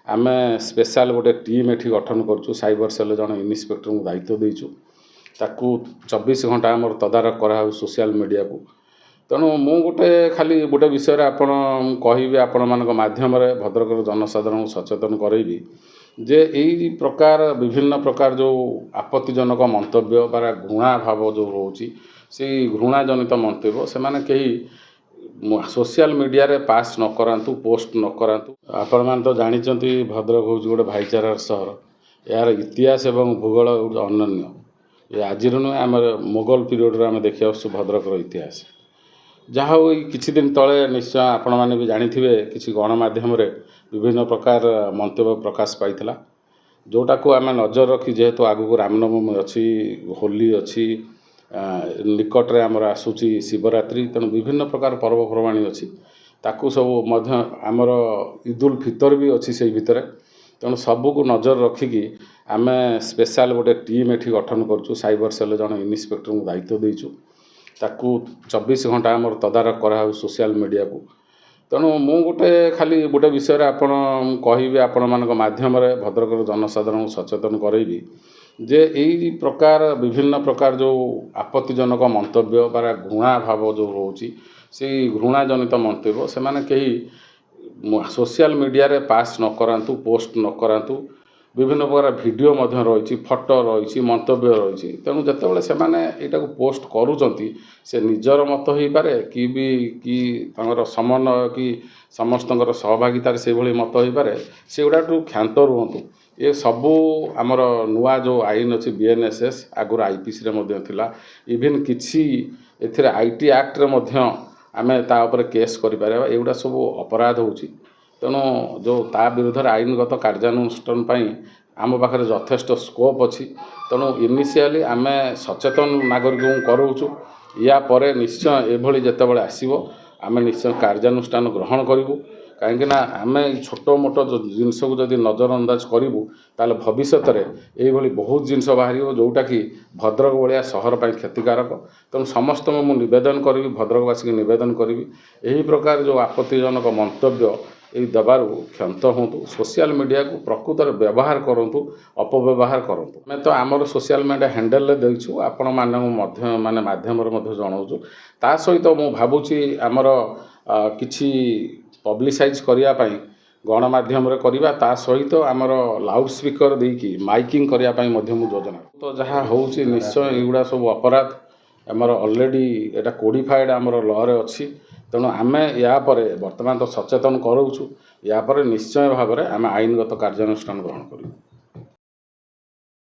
आमे स्पेशल गोटे टीम एठी गठन करछु साइबर सेल जन इन्स्पेक्टर को दायित्व देइछु ताकू 24 घंटा आमर तदारक करा सोशल मीडिया को तेणु मु गोटे खाली गोटे विषय आपण कहि आपण मानक माध्यम रे भद्रक जनसाधारण सचेतन करैबी जे यही प्रकार विभिन्न प्रकार जो आपत्तिजनक मंतव्य बा घृणा भाव जो रोची से घृणा जनित मंतव्य से माने कहीं सोशल मीडिया रे पास न करांतु पोस्ट न करांतु आपण मान तो जानिचंती भद्रक हूँ गोटे भाईचारार सहर यार इतिहास एवं भूगोल अनन्य ये आज नुहे आम मोगल पीरियड आम देखी आसु भद्रक इतिहास जहाँ हो किछि दिन तले निश्चय आपण मैंने भी जानिथिबे किछि गणमाध्यम रे विभिन्न प्रकार मंतव्य प्रकाश पाइथिला जोटा को आम नजर रखी जेहेतु आगु रामनवमी अच्छी होली अच्छी निकट रे आमर आसुची शिवरात्रि तेणु विभिन्न प्रकार पर्वपर्वाणी अच्छी ताकू सब मध्य आमर ईद उल फितर भी अच्छी से भितर तेणु सबू को नजर रखिकी आम स्पेशल गोटे टीम एठी गठन करछु साइबर सेल जन इन्स्पेक्टर को दायित्व देइछु ताकू 24 घंटा आमर तदारक करा सोशल मीडिया को तेणु मु गोटे खाली गोटे विषय आपण कहि आपण मानक माध्यम रे भद्रक जनसाधारण सचेतन करैबी जे यही प्रकार विभिन्न प्रकार जो आपत्तिजनक मंतव्य बा घृणा भाव जो रोची से घृणा जनित मंतव्य से माने कहीं सोशल मीडिया रे पास न करांतु पोस्ट न करांतु विभिन्न प्रकार वीडियो मध्य रही फोटो रही मंतव्य रही तेणु जितेबाला से यहाँ पोस्ट करुँच से निजर मत हो पारे कि समन्वय कि समस्त सहभागितार से भली मत हो पारे से गुड़ा क्षांत रुहतु ये सबू आमर नुआ जो आईन अच्छी BNSS आगुरी IPC रे थिला इवन किसी एथिरे IT एक्ट रे मध्य आमे ता ऊपर केस करि पारे एगुड़ा सब अपराध होची तेणु जो ता विरुद्ध आईनगत कार्यानुष्ठान आम पाखे यथेष्ट स्कोप अच्छी तेणु इनिशियली आम सचेतन नागरिक करूँ या परे निश्चय एभली जितेबाला आसो आम निश्चय कार्यानुष्ठान ग्रहण करूँ कहीं आम छोट मोट जिनस को जब नजरअंदाज करूँ ताल भविष्य में यही बहुत जिनस बाहर जोटा कि भद्रक भाया सहर पर क्षतिकारक तेणु समस्त मु नवेदन करी भद्रकवासी निवेदन करी यही प्रकार जो आपत्तिजनक मंतव्य ये दबार क्षांत हूँ सोशल मीडिया को प्रकृत व्यवहार करूँ अपव्यवहार करूँ मैं तो आमर सोशल मीडिया हैंडल देचु आपण माने माध्यम जनाऊँ ता सहित मु भावुची आमर किछि पब्लिसाइज करने गणमाध्यम करवा ता सहित आमर लाउड स्पीकर देकी माइकिंग करने योजना तो जहाँ हूँ निश्चय युड़ा सब अपराध आमर ऑलरेडी एटा कोडिफाइड आमर लॉ रे अच्छी तेणु आम यापर बर्तमान तो सचेतन करूँ यापर निश्चय भाव में आम आईनगत कार्यानुष्ठान ग्रहण करूँ।